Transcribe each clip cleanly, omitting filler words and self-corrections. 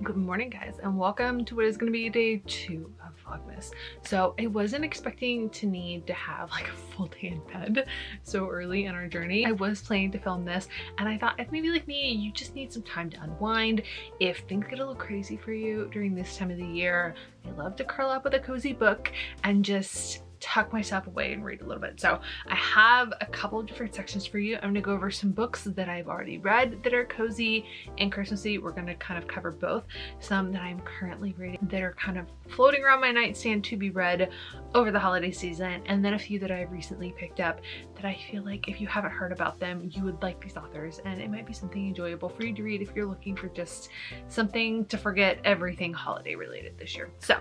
Good morning, guys, and welcome to what is going to be day 2 of Vlogmas. So I wasn't expecting to need to have like a full day in bed so early in our journey. I was planning to film this, and I thought if maybe like me, you just need some time to unwind. If things get a little crazy for you during this time of the year, I love to curl up with a cozy book and just tuck myself away and read a little bit. So I have a couple of different sections for you. I'm going to go over some books that I've already read that are cozy and Christmassy. We're going to kind of cover both. Some that I'm currently reading that are kind of floating around my nightstand to be read over the holiday season, and then a few that I've recently picked up that I feel like if you haven't heard about them, you would like these authors, and it might be something enjoyable for you to read if you're looking for just something to forget everything holiday related this year. So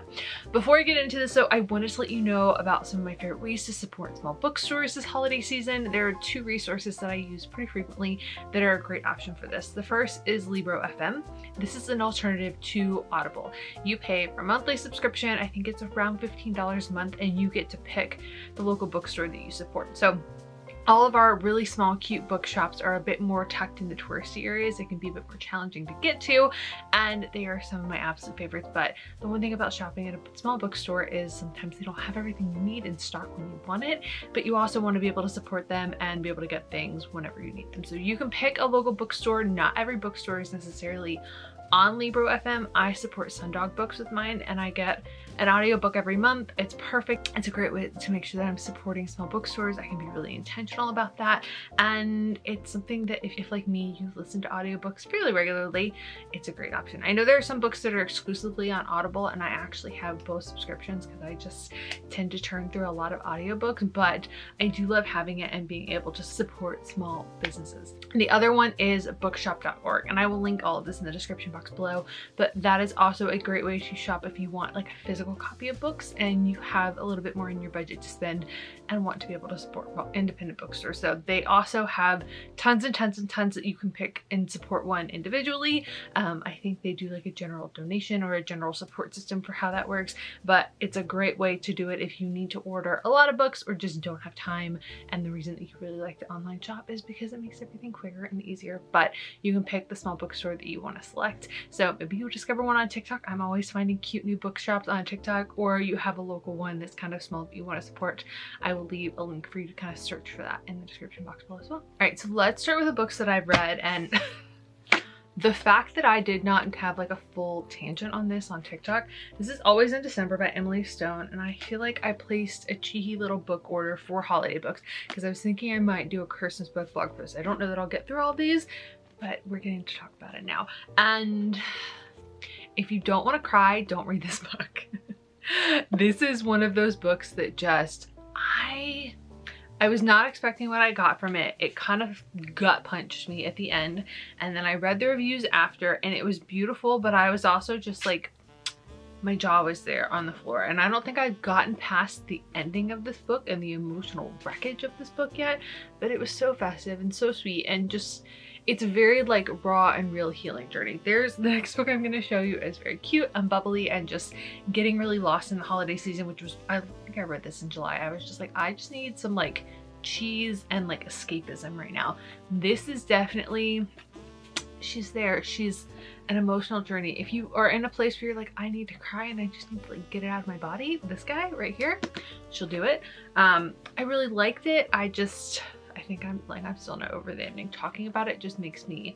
before I get into this though, I wanted to let you know about some of my favorite ways to support small bookstores this holiday season. There are 2 resources that I use pretty frequently that are a great option for this. The first is Libro FM. This is an alternative to Audible. You pay for a monthly subscription. I think it's around $15 a month, and you get to pick the local bookstore that you support. So all of our really small, cute bookshops are a bit more tucked in the touristy areas. They can be a bit more challenging to get to, and they are some of my absolute favorites. But the one thing about shopping at a small bookstore is sometimes they don't have everything you need in stock when you want it, but you also want to be able to support them and be able to get things whenever you need them. So you can pick a local bookstore. Not every bookstore is necessarily on Libro FM. I support Sundog Books with mine, and I get an audiobook every month. It's perfect. It's a great way to make sure that I'm supporting small bookstores. I can be really intentional about that, and it's something that if like me, you listen to audiobooks fairly regularly, it's a great option. I know there are some books that are exclusively on Audible, and I actually have both subscriptions because I just tend to turn through a lot of audiobooks, but I do love having it and being able to support small businesses. And the other one is bookshop.org, and I will link all of this in the description box below, but that is also a great way to shop if you want like a physical copy of books and you have a little bit more in your budget to spend and want to be able to support independent bookstores. So they also have tons and tons and tons that you can pick and support one individually. I think they do like a general donation or a general support system for how that works, but it's a great way to do it if you need to order a lot of books or just don't have time. And the reason that you really like the online shop is because it makes everything quicker and easier, but you can pick the small bookstore that you want to select. So maybe you'll discover one on TikTok. I'm always finding cute new bookshops on TikTok, or you have a local one that's kind of small that you want to support. I will leave a link for you to kind of search for that in the description box below as well. All right, so let's start with the books that I've read, and the fact that I did not have like a full tangent on this on TikTok. This is Always in December by Emily Stone, and I feel like I placed a cheeky little book order for holiday books because I was thinking I might do a Christmas book vlog post. I don't know that I'll get through all these, but we're getting to talk about it now. And if you don't want to cry, don't read this book. This is one of those books that just, I was not expecting what I got from it. It kind of gut punched me at the end, and then I read the reviews after, and it was beautiful, but I was also just like, my jaw was there on the floor, and I don't think I've gotten past the ending of this book and the emotional wreckage of this book yet, but it was so festive and so sweet, and just, it's a very like raw and real healing journey. There's the next book I'm going to show you is very cute and bubbly and just getting really lost in the holiday season, which was, I think I read this in July. I was just like, I just need some like cheese and like escapism right now. This is definitely, she's there. She's an emotional journey. If you are in a place where you're like, I need to cry and I just need to like get it out of my body, this guy right here, she'll do it. I really liked it. I think I'm still not over the ending. Talking about it just makes me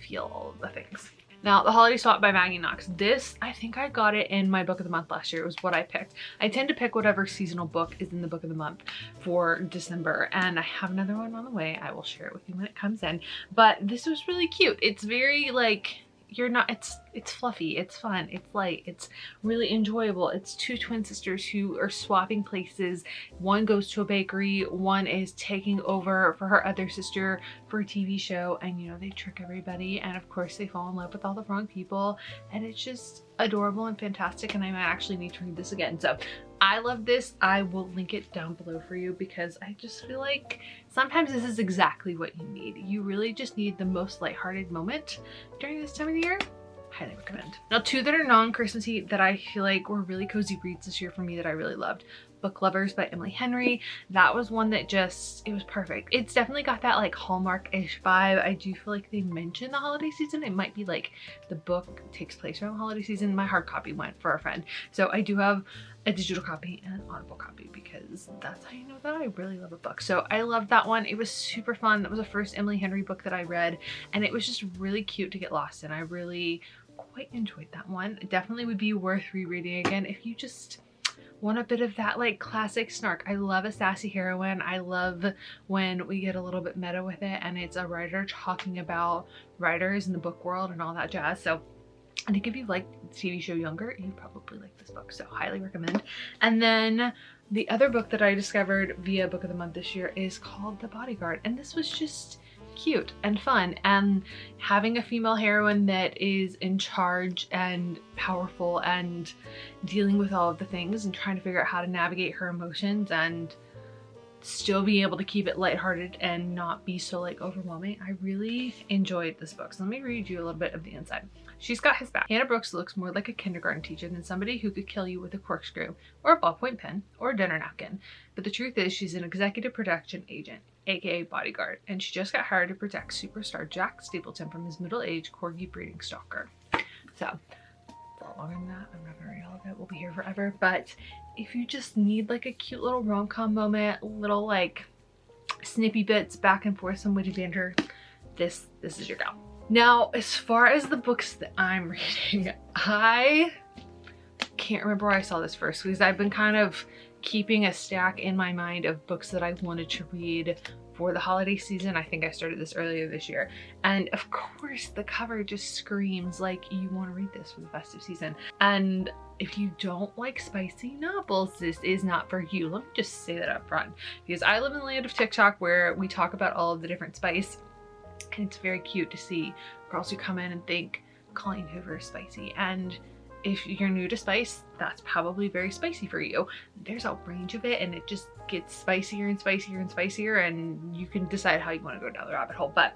feel all of the things. Now, The Holiday Swap by Maggie Knox. This, I think I got it in my book of the month last year. It was what I picked. I tend to pick whatever seasonal book is in the book of the month for December, and I have another one on the way. I will share it with you when it comes in, but this was really cute. It's very like, it's fluffy, it's fun, it's light, it's really enjoyable. It's 2 twin sisters who are swapping places. One goes to a bakery, one is taking over for her other sister for a TV show, and you know, they trick everybody, and of course they fall in love with all the wrong people, and it's just adorable and fantastic, and I might actually need to read this again. So I love this. I will link it down below for you because I just feel like sometimes this is exactly what you need. You really just need the most lighthearted moment during this time of the year. Highly recommend. Now, 2 that are non-Christmassy that I feel like were really cozy reads this year for me that I really loved. Book Lovers by Emily Henry. That was one that just, it was perfect. It's definitely got that like Hallmark-ish vibe. I do feel like they mentioned the holiday season. It might be like the book takes place around the holiday season. My hard copy went for a friend. So I do have a digital copy and an Audible copy because that's how you know that I really love a book. So I loved that one. It was super fun. That was the first Emily Henry book that I read, and it was just really cute to get lost in. I really quite enjoyed that one. It definitely would be worth rereading again if you just want a bit of that like classic snark. I love a sassy heroine. I love when we get a little bit meta with it and it's a writer talking about writers in the book world and all that jazz. So I think if you like the TV show Younger, you probably like this book, so highly recommend. And then the other book that I discovered via Book of the Month this year is called The Bodyguard, and this was just cute and fun, and having a female heroine that is in charge and powerful and dealing with all of the things and trying to figure out how to navigate her emotions and still be able to keep it lighthearted and not be so like overwhelming. I really enjoyed this book. So let me read you a little bit of the inside. She's got his back. Hannah Brooks looks more like a kindergarten teacher than somebody who could kill you with a corkscrew or a ballpoint pen or a dinner napkin. But the truth is she's an executive production agent, aka bodyguard, and she just got hired to protect superstar Jack Stapleton from his middle-aged corgi breeding stalker. So it's a lot longer than that. I'm not gonna read all of it. We'll be here forever. But if you just need like a cute little rom-com moment, little like snippy bits back and forth, some witty banter, this is your gal. Now, as far as the books that I'm reading, I can't remember where I saw this first because I've been kind of keeping a stack in my mind of books that I wanted to read for the holiday season. I think I started this earlier this year. And of course, the cover just screams like you want to read this for the festive season. And if you don't like spicy novels, this is not for you. Let me just say that up front, because I live in the land of TikTok where we talk about all of the different spice. And it's very cute to see girls who come in and think Colleen Hoover is spicy. And if you're new to spice, that's probably very spicy for you. There's a range of it and it just gets spicier and spicier and spicier, and you can decide how you want to go down the rabbit hole. But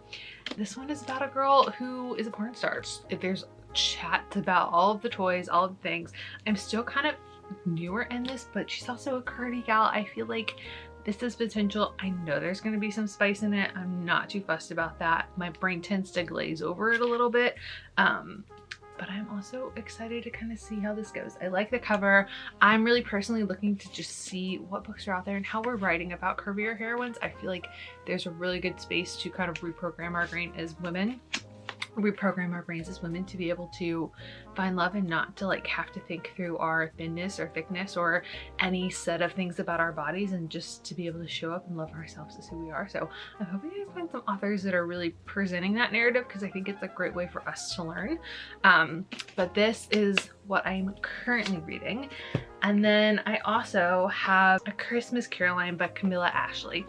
this one is about a girl who is a porn star. If there's chats about all of the toys, all of the things. I'm still kind of newer in this, but she's also a curdy gal. I feel like this is potential. I know there's going to be some spice in it. I'm not too fussed about that. My brain tends to glaze over it a little bit. But I'm also excited to kind of see how this goes. I like the cover. I'm really personally looking to just see what books are out there and how we're writing about curvier heroines. I feel like there's a really good space to kind of reprogram our brain as women. Reprogram our brains as women to be able to find love and not to like have to think through our thinness or thickness or any set of things about our bodies, and just to be able to show up and love ourselves as who we are. So I'm hoping I find some authors that are really presenting that narrative, because I think it's a great way for us to learn. But this is what I'm currently reading. And then I also have A Christmas Caroline by Camilla Isley.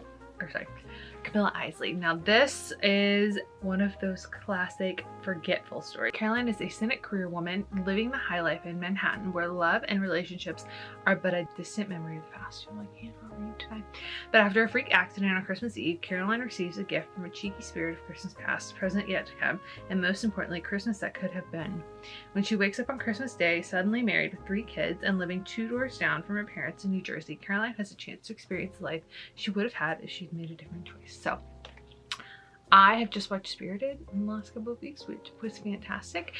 Now this is one of those classic forgetful stories. Caroline is a cynic career woman living the high life in Manhattan, where love and relationships are but a distant memory of the past. You're like, yeah, I'll read today. But after a freak accident on Christmas Eve, Caroline receives a gift from a cheeky spirit of Christmas past, present yet to come, and most importantly, Christmas that could have been. When she wakes up on Christmas Day, suddenly married with 3 kids and living 2 doors down from her parents in New Jersey, Caroline has a chance to experience the life she would have had if she'd made a different choice. So I have just watched Spirited in the last couple of weeks, which was fantastic.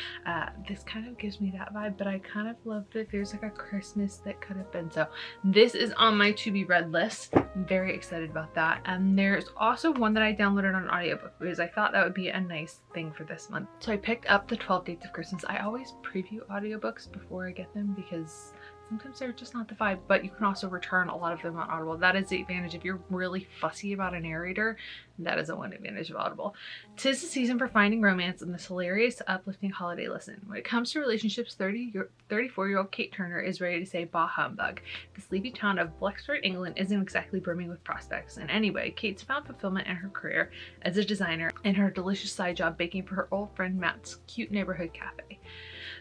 This kind of gives me that vibe, but I kind of love that there's like a Christmas that could have been. So this is on my to be read list. I'm very excited about that. And there's also one that I downloaded on audiobook because I thought that would be a nice thing for this month. So I picked up the 12 Dates of Christmas. I always preview audiobooks before I get them because sometimes they're just not the vibe, but you can also return a lot of them on Audible. That is the advantage. If you're really fussy about a narrator, that is the one advantage of Audible. 'Tis the season for finding romance in this hilarious, uplifting holiday listen. When it comes to relationships, 34-year-old Kate Turner is ready to say bah humbug. The sleepy town of Blackford, England isn't exactly brimming with prospects. And anyway, Kate's found fulfillment in her career as a designer and her delicious side job baking for her old friend Matt's cute neighborhood cafe.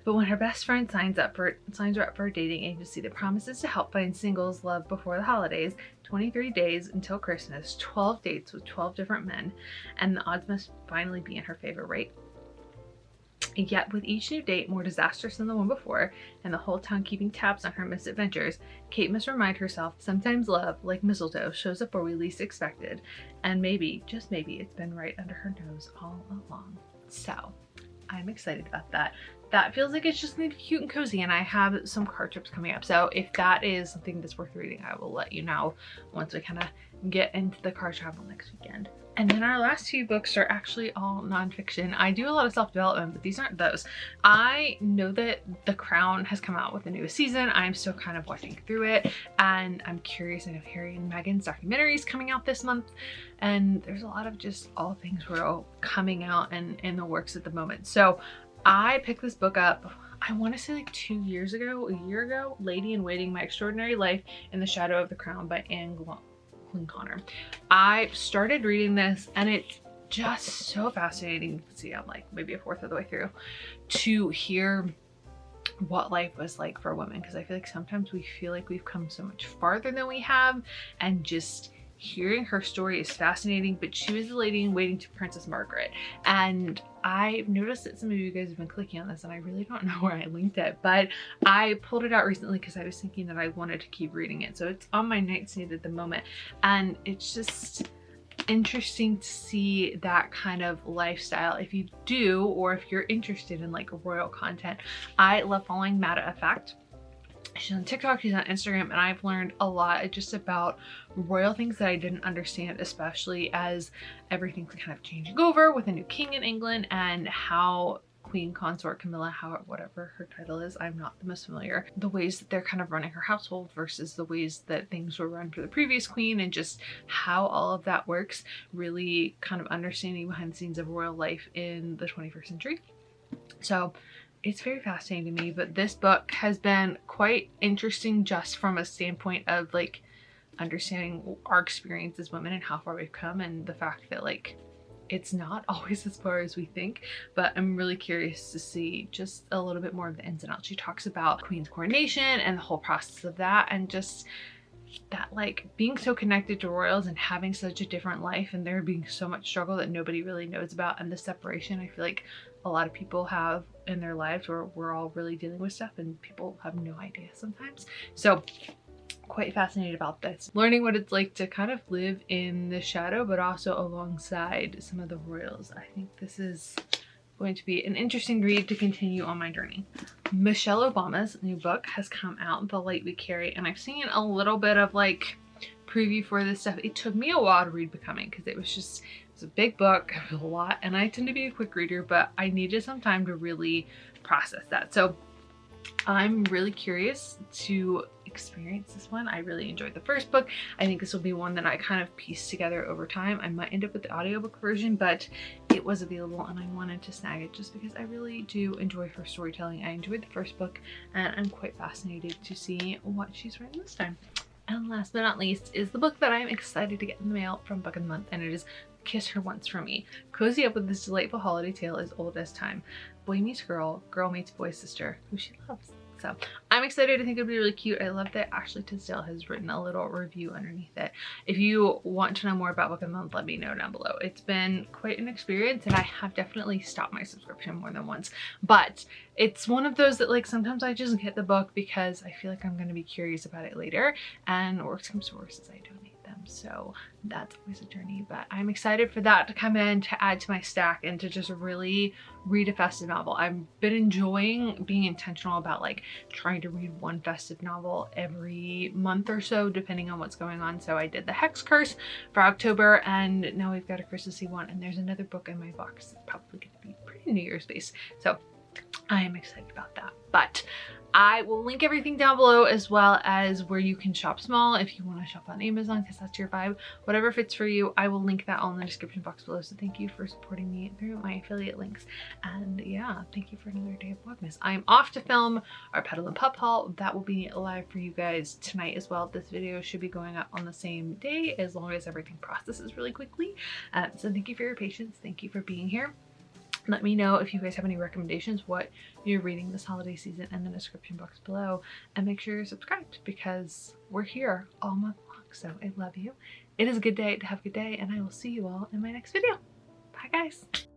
But when her best friend signs her up for a dating agency that promises to help find singles love before the holidays, 23 days until Christmas, 12 dates with 12 different men, and the odds must finally be in her favor, right? Yet with each new date more disastrous than the one before, and the whole town keeping tabs on her misadventures, Kate must remind herself sometimes love, like mistletoe, shows up where we least expected, and maybe, just maybe, it's been right under her nose all along. So I'm excited about that. That feels like it's just gonna be cute and cozy, and I have some card trips coming up. So if that is something that's worth reading, I will let you know once we kind of get into the car travel next weekend. And then our last two books are actually all nonfiction. I do a lot of self-development, but these aren't those. I know that The Crown has come out with a new season. I'm still kind of watching through it, and I'm curious. I know Harry and Meghan's documentary is coming out this month, and there's a lot of just all things royal coming out and in the works at the moment. So I picked this book up, I want to say like 2 years ago, a year ago, Lady in Waiting, My Extraordinary Life in the Shadow of the Crown by Anne Connor. I started reading this and it's just so fascinating. You can see I'm like maybe a fourth of the way through, to hear what life was like for women, because I feel like sometimes we feel like we've come so much farther than we have, and just hearing her story is fascinating. But she was the lady in waiting to Princess Margaret, and I've noticed that some of you guys have been clicking on this, and I really don't know where I linked it, but I pulled it out recently because I was thinking that I wanted to keep reading it. So it's on my nightstand at the moment, and it's just interesting to see that kind of lifestyle if you do, or if you're interested in like royal content. I love following Mata Effect. She's on TikTok, she's on Instagram, and I've learned a lot just about royal things that I didn't understand, especially as everything's kind of changing over with a new king in England, and how Queen Consort Camilla, whatever her title is, I'm not the most familiar, the ways that they're kind of running her household versus the ways that things were run for the previous queen, and just how all of that works, really kind of understanding behind the scenes of royal life in the 21st century. So it's very fascinating to me, but this book has been quite interesting just from a standpoint of like understanding our experience as women and how far we've come, and the fact that like it's not always as far as we think. But I'm really curious to see just a little bit more of the ins and outs. She talks about Queen's coronation and the whole process of that, and just that like being so connected to royals and having such a different life, and there being so much struggle that nobody really knows about, and the separation I feel like a lot of people have in their lives, where we're all really dealing with stuff and people have no idea sometimes. So quite fascinated about this, learning what it's like to kind of live in the shadow but also alongside some of the royals. I think this is going to be an interesting read to continue on my journey. Michelle Obama's new book has come out, The Light We Carry, and I've seen a little bit of like preview for this stuff. It took me a while to read Becoming because it was a big book, it was a lot, and I tend to be a quick reader, but I needed some time to really process that. So I'm really curious to experience this one. I really enjoyed the first book. I think this will be one that I kind of piece together over time. I might end up with the audiobook version, but it was available and I wanted to snag it just because I really do enjoy her storytelling. I enjoyed the first book, and I'm quite fascinated to see what she's written this time. And last but not least is the book that I'm excited to get in the mail from Book of the Month, and it is Kiss Her Once for Me. Cozy up with this delightful holiday tale as old as time. Boy meets girl, girl meets boy sister, who she loves. So I'm excited. I think it'll be really cute. I love that Ashley Tisdale has written a little review underneath it. If you want to know more about Book of the Month, let me know down below. It's been quite an experience, and I have definitely stopped my subscription more than once, but it's one of those that like sometimes I just get the book because I feel like I'm going to be curious about it later, and worst comes to worst, I donate them. So that's always a journey, but I'm excited for that to come in, to add to my stack, and to just really read a festive novel. I've been enjoying being intentional about like trying to read one festive novel every month or so, depending on what's going on. So I did The Hex Curse for October, and now we've got a Christmassy one, and there's another book in my box that's probably going to be pretty New Year's based. So I am excited about that. But I will link everything down below, as well as where you can shop small if you want to shop on Amazon, because that's your vibe. Whatever fits for you, I will link that all in the description box below. So thank you for supporting me through my affiliate links. And yeah, thank you for another day of Vlogmas. I'm off to film our Petal and Pup haul. That will be live for you guys tonight as well. This video should be going up on the same day, as long as everything processes really quickly. So thank you for your patience. Thank you for being here. Let me know if you guys have any recommendations, what you're reading this holiday season, in the description box below, and make sure you're subscribed because we're here all month long. So I love you. It is a good day to have a good day, and I will see you all in my next video. Bye guys.